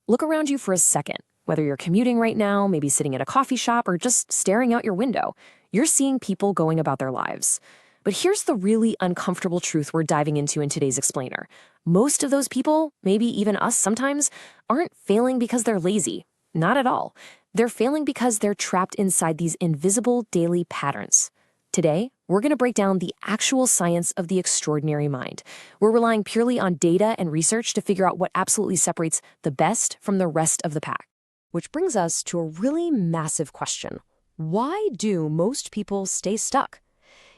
Look around you for a second. Whether you're commuting right now, maybe sitting at a coffee shop, or just staring out your window, you're seeing people going about their lives. But here's the really uncomfortable truth we're diving into in today's explainer. Most of those people, maybe even us sometimes, aren't failing because they're lazy. Not at all. They're failing because they're trapped inside these invisible daily patterns. Today, we're going to break down the actual science of the extraordinary mind. We're relying purely on data and research to figure out what absolutely separates the best from the rest of the pack. Which brings us to a really massive question. Why do most people stay stuck?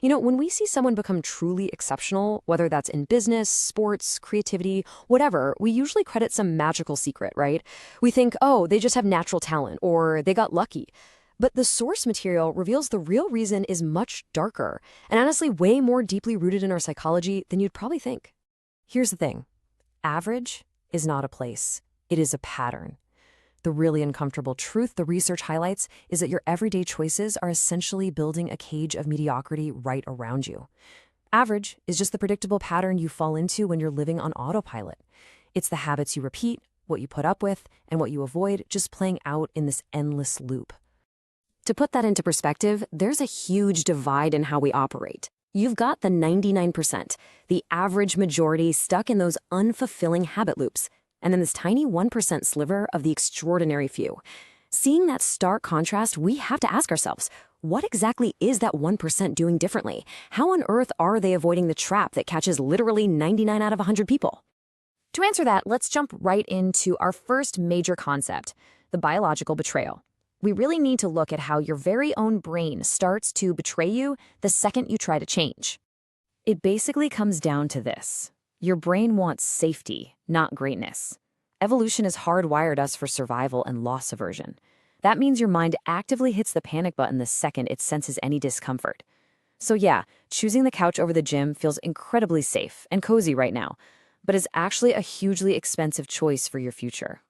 When we see someone become truly exceptional, whether that's in business, sports, creativity, whatever, we usually credit some magical secret, right? We think, oh, they just have natural talent, or they got lucky. But the source material reveals the real reason is much darker, and honestly way more deeply rooted in our psychology than you'd probably think. Here's the thing. Average is not a place. It is a pattern. The really uncomfortable truth the research highlights is that your everyday choices are essentially building a cage of mediocrity right around you. Average is just the predictable pattern you fall into when you're living on autopilot. It's the habits you repeat, what you put up with, and what you avoid just playing out in this endless loop. To put that into perspective, there's a huge divide in how we operate. You've got the 99%, the average majority stuck in those unfulfilling habit loops, and then this tiny 1% sliver of the extraordinary few. Seeing that stark contrast, we have to ask ourselves, what exactly is that 1% doing differently? How on earth are they avoiding the trap that catches literally 99 out of 100 people? To answer that, let's jump right into our first major concept, the biological betrayal. We really need to look at how your very own brain starts to betray you the second you try to change. It basically comes down to this. Your brain wants safety, not greatness. Evolution has hardwired us for survival and loss aversion. That means your mind actively hits the panic button the second it senses any discomfort. So yeah, choosing the couch over the gym feels incredibly safe and cozy right now, but is actually a hugely expensive choice for your future.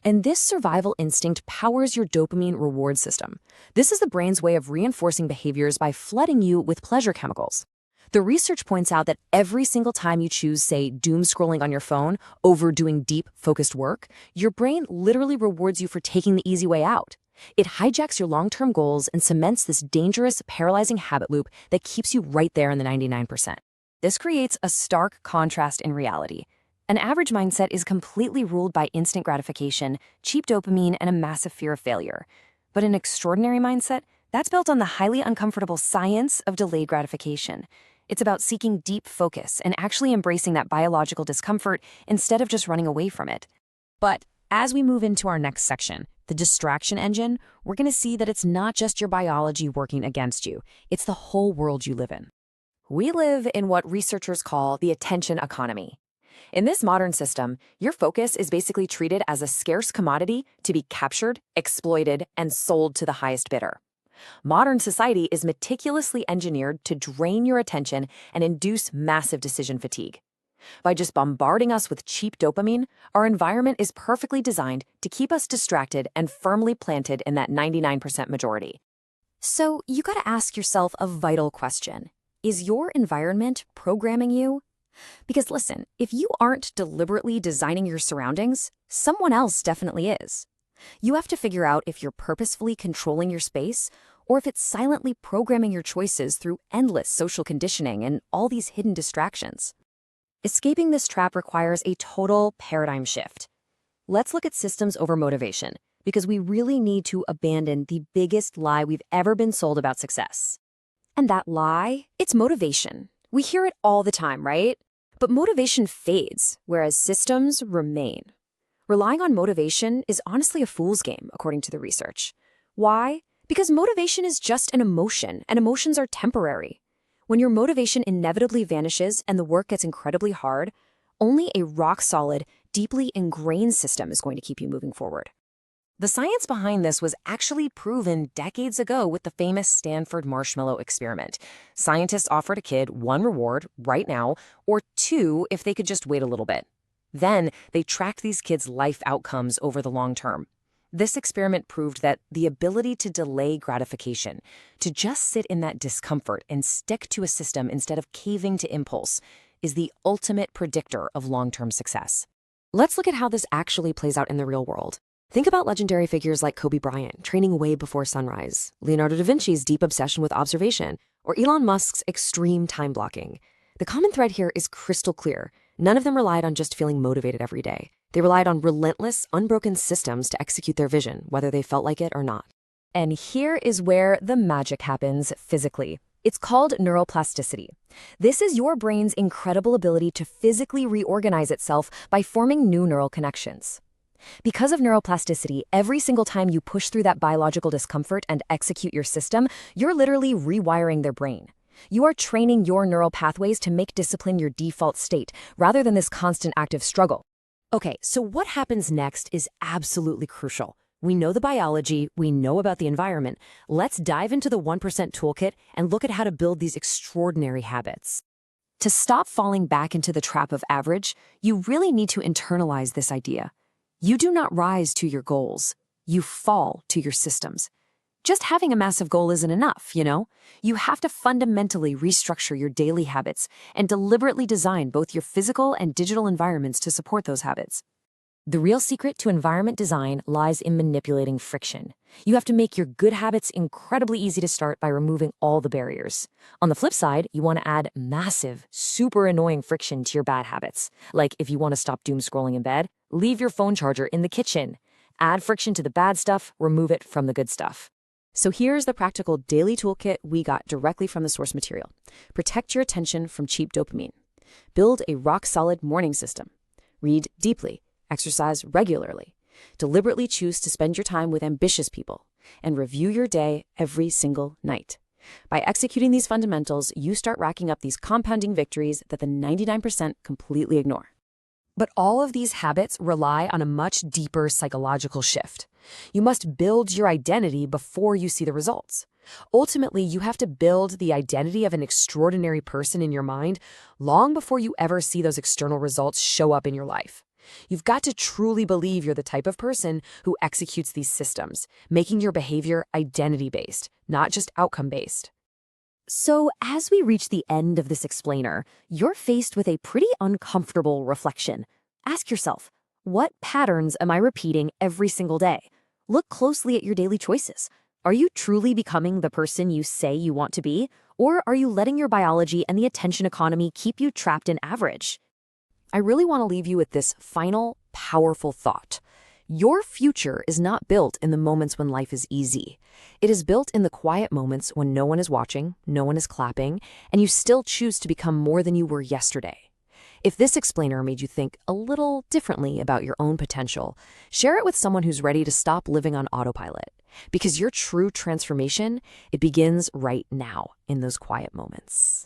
And this survival instinct powers your dopamine reward system. This is the brain's way of reinforcing behaviors by flooding you with pleasure chemicals. The research points out that every single time you choose, say, doom scrolling on your phone over doing deep, focused work, your brain literally rewards you for taking the easy way out. It hijacks your long-term goals and cements this dangerous, paralyzing habit loop that keeps you right there in the 99%. This creates a stark contrast in reality. An average mindset is completely ruled by instant gratification, cheap dopamine, and a massive fear of failure. But an extraordinary mindset, that's built on the highly uncomfortable science of delayed gratification. It's about seeking deep focus and actually embracing that biological discomfort instead of just running away from it. But as we move into our next section, the distraction engine, we're going to see that it's not just your biology working against you. It's the whole world you live in. We live in what researchers call the attention economy. In this modern system, your focus is basically treated as a scarce commodity to be captured, exploited, and sold to the highest bidder. Modern society is meticulously engineered to drain your attention and induce massive decision fatigue. By just bombarding us with cheap dopamine, our environment is perfectly designed to keep us distracted and firmly planted in that 99% majority. So you gotta ask yourself a vital question. Is your environment programming you? Because listen, if you aren't deliberately designing your surroundings, someone else definitely is. You have to figure out if you're purposefully controlling your space or if it's silently programming your choices through endless social conditioning and all these hidden distractions. Escaping this trap requires a total paradigm shift. Let's look at systems over motivation, because we really need to abandon the biggest lie we've ever been sold about success. And that lie, it's motivation. We hear it all the time, right? But motivation fades, whereas systems remain. Relying on motivation is honestly a fool's game, according to the research. Why? Because motivation is just an emotion, and emotions are temporary. When your motivation inevitably vanishes and the work gets incredibly hard, only a rock-solid, deeply ingrained system is going to keep you moving forward. The science behind this was actually proven decades ago with the famous Stanford marshmallow experiment. Scientists offered a kid one reward right now, or two if they could just wait a little bit. Then they tracked these kids' life outcomes over the long term. This experiment proved that the ability to delay gratification, to just sit in that discomfort and stick to a system instead of caving to impulse, is the ultimate predictor of long-term success. Let's look at how this actually plays out in the real world. Think about legendary figures like Kobe Bryant training way before sunrise, Leonardo da Vinci's deep obsession with observation, or Elon Musk's extreme time blocking. The common thread here is crystal clear. None of them relied on just feeling motivated every day. They relied on relentless, unbroken systems to execute their vision, whether they felt like it or not. And here is where the magic happens physically. It's called neuroplasticity. This is your brain's incredible ability to physically reorganize itself by forming new neural connections. Because of neuroplasticity, every single time you push through that biological discomfort and execute your system, you're literally rewiring their brain. You are training your neural pathways to make discipline your default state, rather than this constant active struggle. Okay, so what happens next is absolutely crucial. We know the biology, we know about the environment. Let's dive into the 1% toolkit and look at how to build these extraordinary habits. To stop falling back into the trap of average, you really need to internalize this idea. You do not rise to your goals. You fall to your systems. Just having a massive goal isn't enough, you know? You have to fundamentally restructure your daily habits and deliberately design both your physical and digital environments to support those habits. The real secret to environment design lies in manipulating friction. You have to make your good habits incredibly easy to start by removing all the barriers. On the flip side, you want to add massive, super annoying friction to your bad habits. Like if you want to stop doom scrolling in bed, leave your phone charger in the kitchen. Add friction to the bad stuff, remove it from the good stuff. So here's the practical daily toolkit we got directly from the source material. Protect your attention from cheap dopamine. Build a rock-solid morning system. Read deeply. Exercise regularly. Deliberately choose to spend your time with ambitious people. And review your day every single night. By executing these fundamentals, you start racking up these compounding victories that the 99% completely ignore. But all of these habits rely on a much deeper psychological shift. You must build your identity before you see the results. Ultimately, you have to build the identity of an extraordinary person in your mind long before you ever see those external results show up in your life. You've got to truly believe you're the type of person who executes these systems, making your behavior identity-based, not just outcome-based. So, as we reach the end of this explainer, you're faced with a pretty uncomfortable reflection. Ask yourself, what patterns am I repeating every single day? Look closely at your daily choices. Are you truly becoming the person you say you want to be? Or are you letting your biology and the attention economy keep you trapped in average? I really want to leave you with this final, powerful thought. Your future is not built in the moments when life is easy. It is built in the quiet moments when no one is watching, no one is clapping, and you still choose to become more than you were yesterday. If this explainer made you think a little differently about your own potential, share it with someone who's ready to stop living on autopilot. Because your true transformation, it begins right now in those quiet moments.